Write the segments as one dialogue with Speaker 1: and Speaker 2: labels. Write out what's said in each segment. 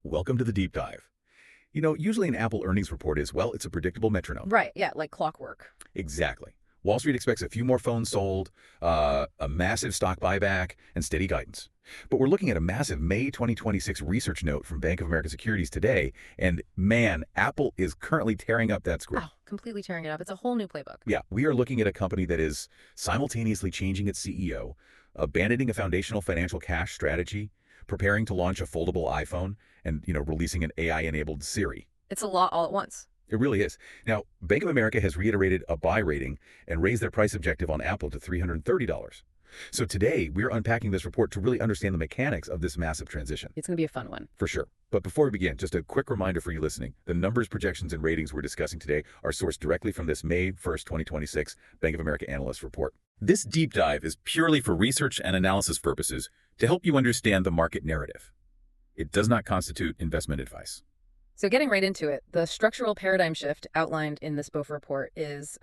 Speaker 1: Welcome to the deep dive. Usually an Apple earnings report is, well, it's a predictable metronome.
Speaker 2: Right, yeah, like clockwork.
Speaker 1: Exactly. Wall Street expects a few more phones sold, a massive stock buyback, and steady guidance. But we're looking at a massive May 2026 research note from Bank of America Securities today, and man, Apple is currently tearing up that script.
Speaker 2: Oh, completely tearing it up. It's a whole new playbook.
Speaker 1: Yeah, we are looking at a company that is simultaneously changing its CEO, abandoning a foundational financial cash strategy, preparing to launch a foldable iPhone, and, releasing an AI-enabled Siri.
Speaker 2: It's a lot all at once.
Speaker 1: It really is. Now, Bank of America has reiterated a buy rating and raised their price objective on Apple to $330. So today, we're unpacking this report to really understand the mechanics of this massive transition.
Speaker 2: It's going to be a fun one.
Speaker 1: For sure. But before we begin, just a quick reminder for you listening. The numbers, projections, and ratings we're discussing today are sourced directly from this May 1st, 2026 Bank of America Analyst Report. This deep dive is purely for research and analysis purposes to help you understand the market narrative. It does not constitute investment advice.
Speaker 2: So getting right into it, the structural paradigm shift outlined in this BOFA report is,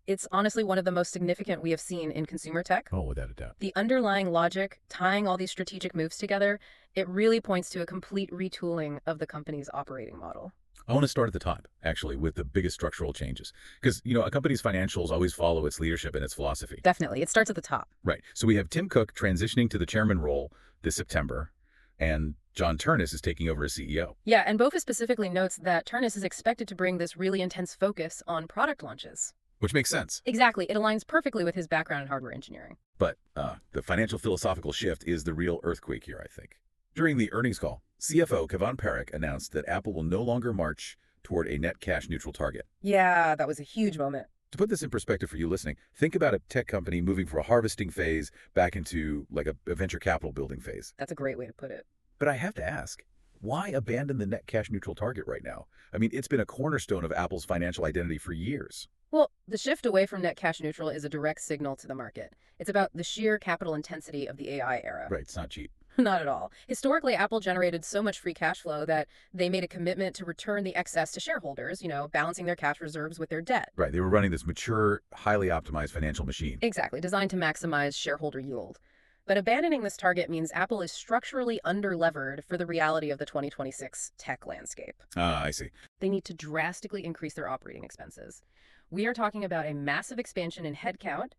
Speaker 2: it's honestly one of the most significant we have seen in consumer tech.
Speaker 1: Oh, without a doubt.
Speaker 2: The underlying logic, tying all these strategic moves together, it really points to a complete retooling of the company's operating model.
Speaker 1: I want to start at the top, actually, with the biggest structural changes. Because, a company's financials always follow its leadership and its philosophy.
Speaker 2: Definitely. It starts at the top.
Speaker 1: Right. So we have Tim Cook transitioning to the chairman role this September, and John Ternus is taking over as CEO.
Speaker 2: Yeah, and BOFA specifically notes that Ternus is expected to bring this really intense focus on product launches.
Speaker 1: Which makes sense.
Speaker 2: Exactly. It aligns perfectly with his background in hardware engineering.
Speaker 1: But the financial philosophical shift is the real earthquake here, I think. During the earnings call, CFO Kevin Parek announced that Apple will no longer march toward a net cash neutral target.
Speaker 2: Yeah, that was a huge moment.
Speaker 1: To put this in perspective for you listening, think about a tech company moving from a harvesting phase back into like a venture capital building phase.
Speaker 2: That's a great way to put it.
Speaker 1: But I have to ask, why abandon the net cash neutral target right now? I mean, it's been a cornerstone of Apple's financial identity for years.
Speaker 2: Well, the shift away from net cash neutral is a direct signal to the market. It's about the sheer capital intensity of the AI era.
Speaker 1: Right, it's not cheap.
Speaker 2: Not at all. Historically, Apple generated so much free cash flow that they made a commitment to return the excess to shareholders, balancing their cash reserves with their debt.
Speaker 1: Right, they were running this mature, highly optimized financial machine.
Speaker 2: Exactly, designed to maximize shareholder yield. But abandoning this target means Apple is structurally underlevered for the reality of the 2026 tech landscape.
Speaker 1: Ah, I see.
Speaker 2: They need to drastically increase their operating expenses. We are talking about a massive expansion in headcount,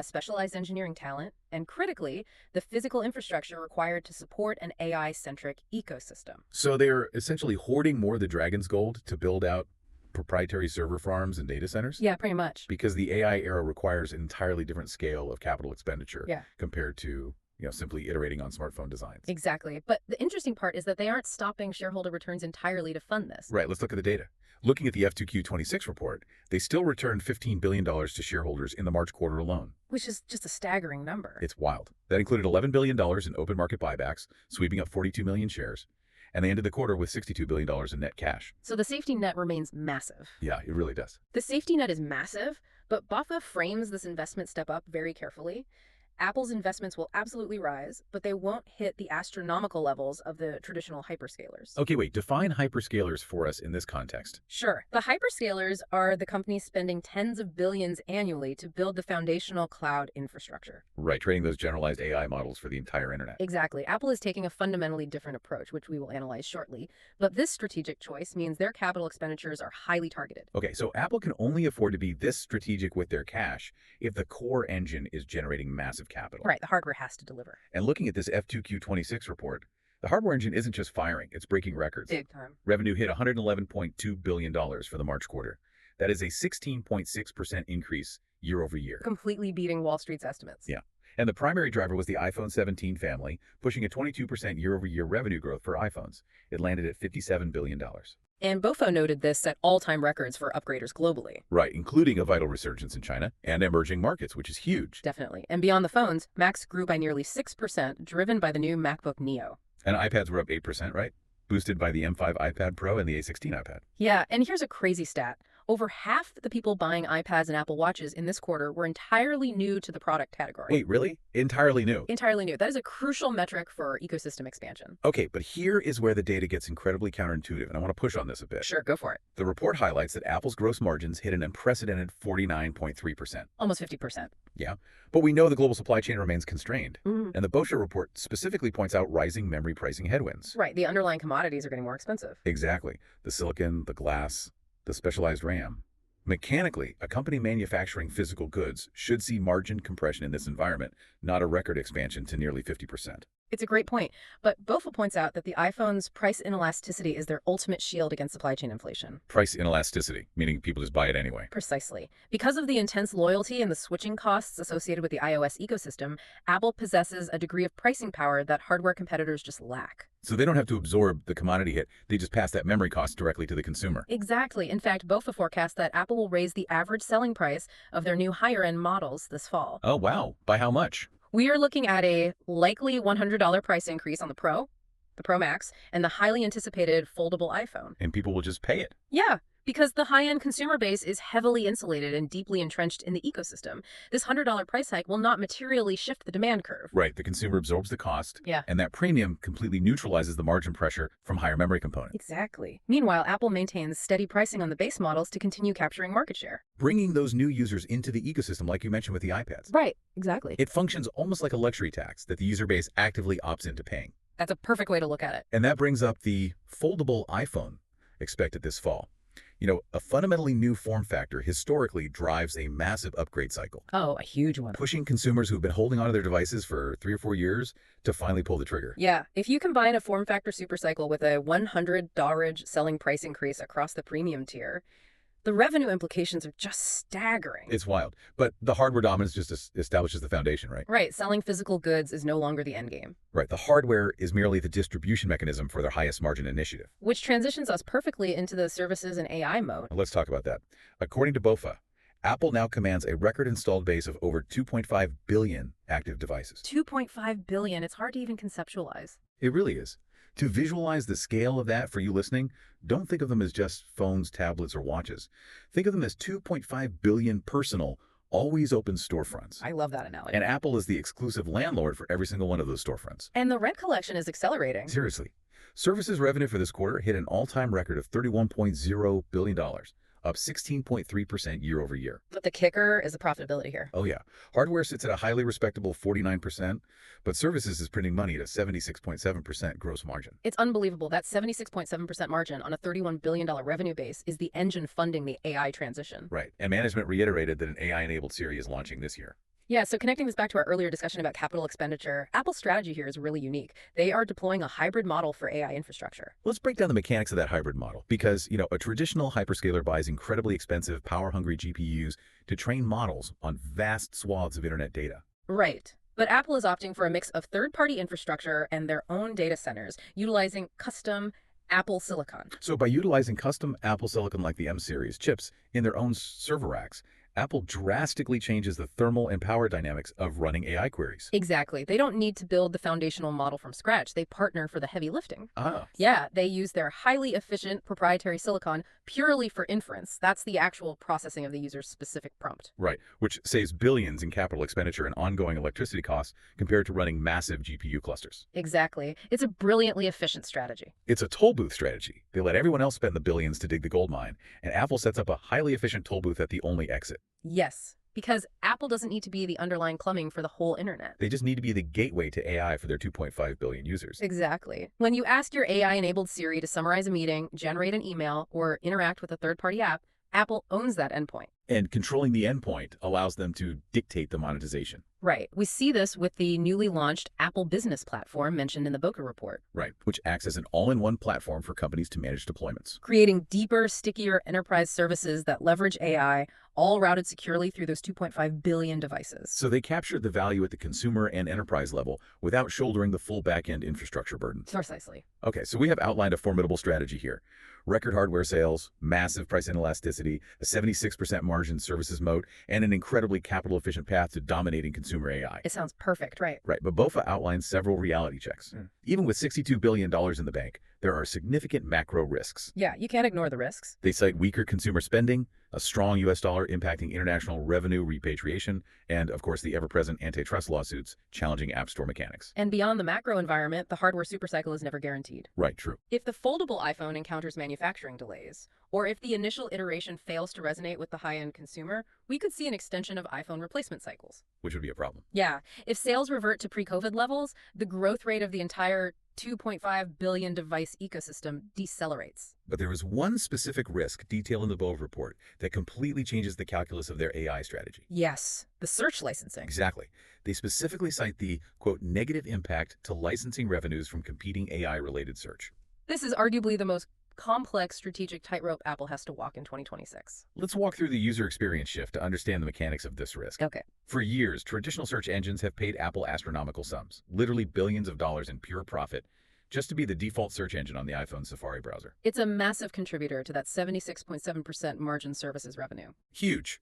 Speaker 2: specialized engineering talent, and critically, the physical infrastructure required to support an AI-centric ecosystem.
Speaker 1: So they're essentially hoarding more of the dragon's gold to build out proprietary server farms and data centers?
Speaker 2: Yeah, pretty much.
Speaker 1: Because the AI era requires an entirely different scale of capital expenditure compared to simply iterating on smartphone designs.
Speaker 2: Exactly. But the interesting part is that they aren't stopping shareholder returns entirely to fund this.
Speaker 1: Right, let's look at the data. Looking at the F2Q26 report, they still returned $15 billion to shareholders in the March quarter alone.
Speaker 2: Which is just a staggering number.
Speaker 1: It's wild. That included $11 billion in open market buybacks, sweeping up 42 million shares. And they ended the quarter with $62 billion in net cash.
Speaker 2: So the safety net remains massive.
Speaker 1: Yeah, it really does.
Speaker 2: The safety net is massive, but BOFA frames this investment step up very carefully. Apple's investments will absolutely rise, but they won't hit the astronomical levels of the traditional hyperscalers.
Speaker 1: Okay, wait, define hyperscalers for us in this context.
Speaker 2: Sure. The hyperscalers are the companies spending tens of billions annually to build the foundational cloud infrastructure.
Speaker 1: Right, training those generalized AI models for the entire internet.
Speaker 2: Exactly. Apple is taking a fundamentally different approach, which we will analyze shortly. But this strategic choice means their capital expenditures are highly targeted.
Speaker 1: Okay, so Apple can only afford to be this strategic with their cash if the core engine is generating massive capital.
Speaker 2: Right, the hardware has to deliver.
Speaker 1: And looking at this F2Q26 report, the hardware engine isn't just firing, it's breaking records.
Speaker 2: Big time.
Speaker 1: Revenue hit $111.2 billion for the March quarter. That is a 16.6% increase year over year.
Speaker 2: Completely beating Wall Street's estimates.
Speaker 1: Yeah. And the primary driver was the iPhone 17 family, pushing a 22% year-over-year revenue growth for iPhones. It landed at $57 billion.
Speaker 2: And BOFA noted this set all-time records for upgraders globally.
Speaker 1: Right, including a vital resurgence in China and emerging markets, which is huge.
Speaker 2: Definitely. And beyond the phones, Macs grew by nearly 6%, driven by the new MacBook Neo.
Speaker 1: And iPads were up 8%, right? Boosted by the M5 iPad Pro and the A16 iPad.
Speaker 2: Yeah, and here's a crazy stat. Over half the people buying iPads and Apple Watches in this quarter were entirely new to the product category.
Speaker 1: Wait, really? Entirely new?
Speaker 2: Entirely new. That is a crucial metric for ecosystem expansion.
Speaker 1: Okay, but here is where the data gets incredibly counterintuitive, and I want to push on this a bit.
Speaker 2: Sure, go for it.
Speaker 1: The report highlights that Apple's gross margins hit an unprecedented 49.3%.
Speaker 2: Almost 50%.
Speaker 1: Yeah, but we know the global supply chain remains constrained.
Speaker 2: Mhm.
Speaker 1: And the Boscia report specifically points out rising memory pricing headwinds.
Speaker 2: Right, the underlying commodities are getting more expensive.
Speaker 1: Exactly. The silicon, the glass, the specialized RAM. Mechanically, a company manufacturing physical goods should see margin compression in this environment, not a record expansion to nearly 50%.
Speaker 2: It's a great point, but Bofa points out that the iPhone's price inelasticity is their ultimate shield against supply chain inflation.
Speaker 1: Price inelasticity, meaning people just buy it anyway.
Speaker 2: Precisely. Because of the intense loyalty and the switching costs associated with the iOS ecosystem, Apple possesses a degree of pricing power that hardware competitors just lack.
Speaker 1: So they don't have to absorb the commodity hit. They just pass that memory cost directly to the consumer.
Speaker 2: Exactly. In fact, Bofa forecasts that Apple will raise the average selling price of their new higher-end models this fall.
Speaker 1: Oh, wow. By how much?
Speaker 2: We are looking at a likely $100 price increase on the Pro Max, and the highly anticipated foldable iPhone.
Speaker 1: And people will just pay it.
Speaker 2: Yeah, because the high-end consumer base is heavily insulated and deeply entrenched in the ecosystem. This $100 price hike will not materially shift the demand curve.
Speaker 1: Right. The consumer absorbs the cost.
Speaker 2: Yeah.
Speaker 1: And that premium completely neutralizes the margin pressure from higher memory components.
Speaker 2: Exactly. Meanwhile, Apple maintains steady pricing on the base models to continue capturing market share.
Speaker 1: Bringing those new users into the ecosystem like you mentioned with the iPads.
Speaker 2: Right, exactly.
Speaker 1: It functions almost like a luxury tax that the user base actively opts into paying.
Speaker 2: That's a perfect way to look at it.
Speaker 1: And that brings up the foldable iPhone expected this fall. You know, a fundamentally new form factor historically drives a massive upgrade cycle,
Speaker 2: Oh, a huge one.
Speaker 1: pushing consumers who've been holding onto their devices for 3 or 4 years to finally pull the trigger.
Speaker 2: Yeah, if you combine a form factor supercycle with a $100 selling price increase across the premium tier, the revenue implications are just staggering.
Speaker 1: It's wild. But the hardware dominance just establishes the foundation, right?
Speaker 2: Right, selling physical goods is no longer the end game.
Speaker 1: Right. The hardware is merely the distribution mechanism for their highest margin initiative.
Speaker 2: Which transitions us perfectly into the services and AI mode.
Speaker 1: Let's talk about that. According to BOFA, Apple now commands a record installed base of over 2.5 billion active devices.
Speaker 2: 2.5 billion, it's hard to even conceptualize.
Speaker 1: It really is. To visualize the scale of that for you listening, don't think of them as just phones, tablets, or watches. Think of them as 2.5 billion personal, always open storefronts.
Speaker 2: I love that analogy.
Speaker 1: And Apple is the exclusive landlord for every single one of those storefronts.
Speaker 2: And the rent collection is accelerating.
Speaker 1: Seriously. Services revenue for this quarter hit an all-time record of $31.0 billion, up 16.3% year over year.
Speaker 2: But the kicker is the profitability here.
Speaker 1: Oh yeah. Hardware sits at a highly respectable 49%, but services is printing money at a 76.7% gross margin.
Speaker 2: It's unbelievable. That 76.7% margin on a $31 billion revenue base is the engine funding the AI transition.
Speaker 1: Right. And management reiterated that an AI-enabled Siri is launching this year.
Speaker 2: Yeah, so connecting this back to our earlier discussion about capital expenditure, Apple's strategy here is really unique. They are deploying a hybrid model for AI infrastructure.
Speaker 1: Let's break down the mechanics of that hybrid model because, a traditional hyperscaler buys incredibly expensive, power-hungry GPUs to train models on vast swaths of internet data.
Speaker 2: Right. But Apple is opting for a mix of third-party infrastructure and their own data centers, utilizing custom Apple silicon.
Speaker 1: So by utilizing custom Apple silicon like the M series chips in their own server racks, Apple drastically changes the thermal and power dynamics of running AI queries.
Speaker 2: Exactly. They don't need to build the foundational model from scratch. They partner for the heavy lifting.
Speaker 1: Ah.
Speaker 2: Yeah, they use their highly efficient proprietary silicon purely for inference. That's the actual processing of the user's specific prompt.
Speaker 1: Right, which saves billions in capital expenditure and ongoing electricity costs compared to running massive GPU clusters.
Speaker 2: Exactly. It's a brilliantly efficient strategy.
Speaker 1: It's a toll booth strategy. They let everyone else spend the billions to dig the gold mine, and Apple sets up a highly efficient toll booth at the only exit.
Speaker 2: Yes, because Apple doesn't need to be the underlying plumbing for the whole internet.
Speaker 1: They just need to be the gateway to AI for their 2.5 billion users.
Speaker 2: Exactly. When you ask your AI-enabled Siri to summarize a meeting, generate an email, or interact with a third-party app, Apple owns that endpoint.
Speaker 1: And controlling the endpoint allows them to dictate the monetization.
Speaker 2: Right. We see this with the newly launched Apple Business Platform mentioned in the Boca report.
Speaker 1: Right, which acts as an all-in-one platform for companies to manage deployments.
Speaker 2: Creating deeper, stickier enterprise services that leverage AI, all routed securely through those 2.5 billion devices.
Speaker 1: So they capture the value at the consumer and enterprise level without shouldering the full back-end infrastructure burden.
Speaker 2: Precisely.
Speaker 1: Okay, so we have outlined a formidable strategy here. Record hardware sales, massive price inelasticity, a 76% margin services moat, and an incredibly capital-efficient path to dominating consumer AI.
Speaker 2: It sounds perfect, right?
Speaker 1: Right, but BOFA outlines several reality checks. Even with $62 billion in the bank, there are significant macro risks.
Speaker 2: Yeah, you can't ignore the risks.
Speaker 1: They cite weaker consumer spending, a strong U.S. dollar impacting international revenue repatriation, and, of course, the ever-present antitrust lawsuits challenging App Store mechanics.
Speaker 2: And beyond the macro environment, the hardware supercycle is never guaranteed.
Speaker 1: Right, true.
Speaker 2: If the foldable iPhone encounters manufacturing delays, or if the initial iteration fails to resonate with the high-end consumer, we could see an extension of iPhone replacement cycles.
Speaker 1: Which would be a problem.
Speaker 2: Yeah, if sales revert to pre-COVID levels, the growth rate of the entire 2.5 billion device ecosystem decelerates.
Speaker 1: But there is one specific risk detailed in the Bove report that completely changes the calculus of their AI strategy.
Speaker 2: Yes, the search licensing.
Speaker 1: Exactly. They specifically cite the, quote, negative impact to licensing revenues from competing AI-related search.
Speaker 2: This is arguably the most complex strategic tightrope Apple has to walk in 2026.
Speaker 1: Let's walk through the user experience shift to understand the mechanics of this risk.
Speaker 2: Okay.
Speaker 1: For years, traditional search engines have paid Apple astronomical sums, literally billions of dollars in pure profit, just to be the default search engine on the iPhone Safari browser.
Speaker 2: It's a massive contributor to that 76.7% margin services revenue.
Speaker 1: Huge.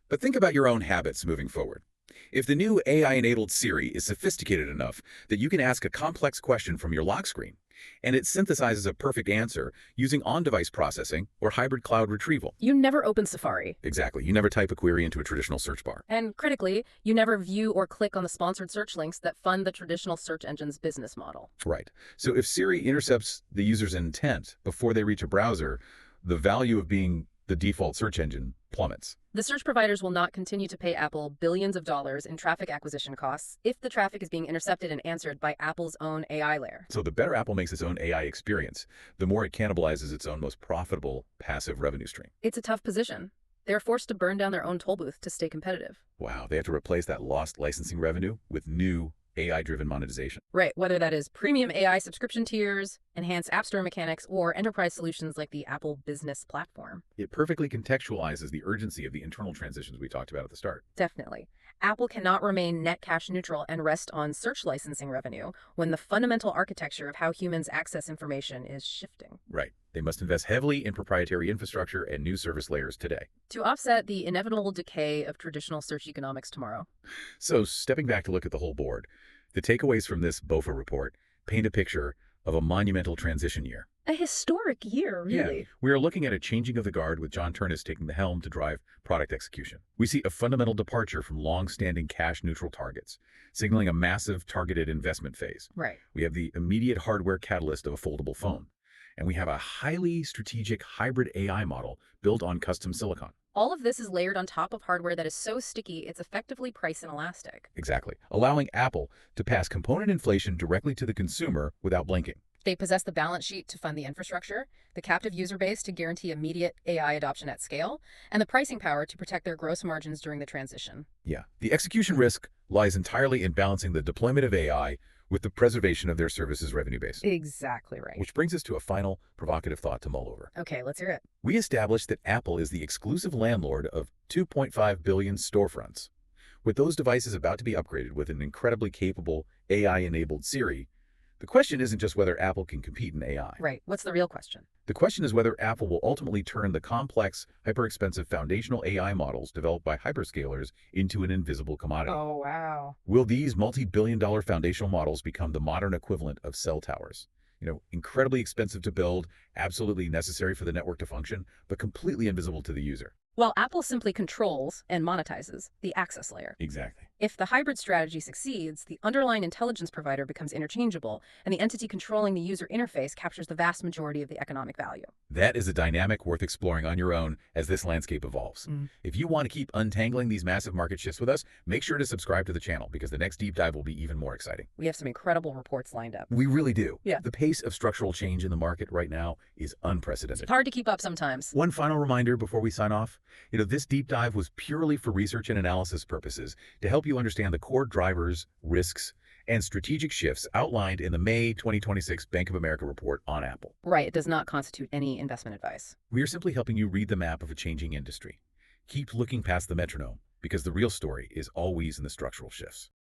Speaker 1: But think about your own habits moving forward. If the new AI-enabled Siri is sophisticated enough that you can ask a complex question from your lock screen, and it synthesizes a perfect answer using on-device processing or hybrid cloud retrieval.
Speaker 2: You never open Safari.
Speaker 1: Exactly. You never type a query into a traditional search bar.
Speaker 2: And critically, you never view or click on the sponsored search links that fund the traditional search engine's business model.
Speaker 1: Right. So if Siri intercepts the user's intent before they reach a browser, the value of being the default search engine plummets.
Speaker 2: The search providers will not continue to pay Apple billions of dollars in traffic acquisition costs if the traffic is being intercepted and answered by Apple's own AI layer.
Speaker 1: So the better Apple makes its own AI experience, the more it cannibalizes its own most profitable passive revenue stream.
Speaker 2: It's a tough position. They're forced to burn down their own toll booth to stay competitive.
Speaker 1: Wow, they have to replace that lost licensing revenue with new AI-driven monetization.
Speaker 2: Right, whether that is premium AI subscription tiers, enhanced App Store mechanics, or enterprise solutions like the Apple Business Platform.
Speaker 1: It perfectly contextualizes the urgency of the internal transitions we talked about at the start.
Speaker 2: Definitely. Apple cannot remain net cash neutral and rest on search licensing revenue when the fundamental architecture of how humans access information is shifting.
Speaker 1: Right. They must invest heavily in proprietary infrastructure and new service layers today.
Speaker 2: To offset the inevitable decay of traditional search economics tomorrow.
Speaker 1: So, stepping back to look at the whole board, the takeaways from this BOFA report paint a picture of a monumental transition year.
Speaker 2: A historic year, really.
Speaker 1: Yeah, we are looking at a changing of the guard with John Ternus taking the helm to drive product execution. We see a fundamental departure from long-standing cash-neutral targets, signaling a massive targeted investment phase.
Speaker 2: Right.
Speaker 1: We have the immediate hardware catalyst of a foldable phone, and we have a highly strategic hybrid AI model built on custom silicon.
Speaker 2: All of this is layered on top of hardware that is so sticky it's effectively price inelastic.
Speaker 1: Exactly, allowing Apple to pass component inflation directly to the consumer without blinking.
Speaker 2: They possess the balance sheet to fund the infrastructure, the captive user base to guarantee immediate AI adoption at scale, and the pricing power to protect their gross margins during the transition.
Speaker 1: Yeah, the execution risk lies entirely in balancing the deployment of AI with the preservation of their services revenue base.
Speaker 2: Exactly right.
Speaker 1: Which brings us to a final provocative thought to mull over.
Speaker 2: Okay, let's hear it.
Speaker 1: We established that Apple is the exclusive landlord of 2.5 billion storefronts. With those devices about to be upgraded with an incredibly capable AI-enabled Siri, the question isn't just whether Apple can compete in AI.
Speaker 2: Right. What's the real question?
Speaker 1: The question is whether Apple will ultimately turn the complex, hyper-expensive foundational AI models developed by hyperscalers into an invisible commodity.
Speaker 2: Oh, wow.
Speaker 1: Will these multi-billion-dollar foundational models become the modern equivalent of cell towers? Incredibly expensive to build, absolutely necessary for the network to function, but completely invisible to the user.
Speaker 2: While Apple simply controls and monetizes the access layer.
Speaker 1: Exactly.
Speaker 2: If the hybrid strategy succeeds, the underlying intelligence provider becomes interchangeable, and the entity controlling the user interface captures the vast majority of the economic value.
Speaker 1: That is a dynamic worth exploring on your own as this landscape evolves. If you want to keep untangling these massive market shifts with us, make sure to subscribe to the channel because the next deep dive will be even more exciting.
Speaker 2: We have some incredible reports lined up.
Speaker 1: We really do.
Speaker 2: Yeah.
Speaker 1: The pace of structural change in the market right now is unprecedented.
Speaker 2: It's hard to keep up sometimes.
Speaker 1: One final reminder before we sign off. This deep dive was purely for research and analysis purposes to help you understand the core drivers, risks, and strategic shifts outlined in the May 2026 Bank of America report on Apple.
Speaker 2: Right, it does not constitute any investment advice.
Speaker 1: We are simply helping you read the map of a changing industry. Keep looking past the metronome because the real story is always in the structural shifts.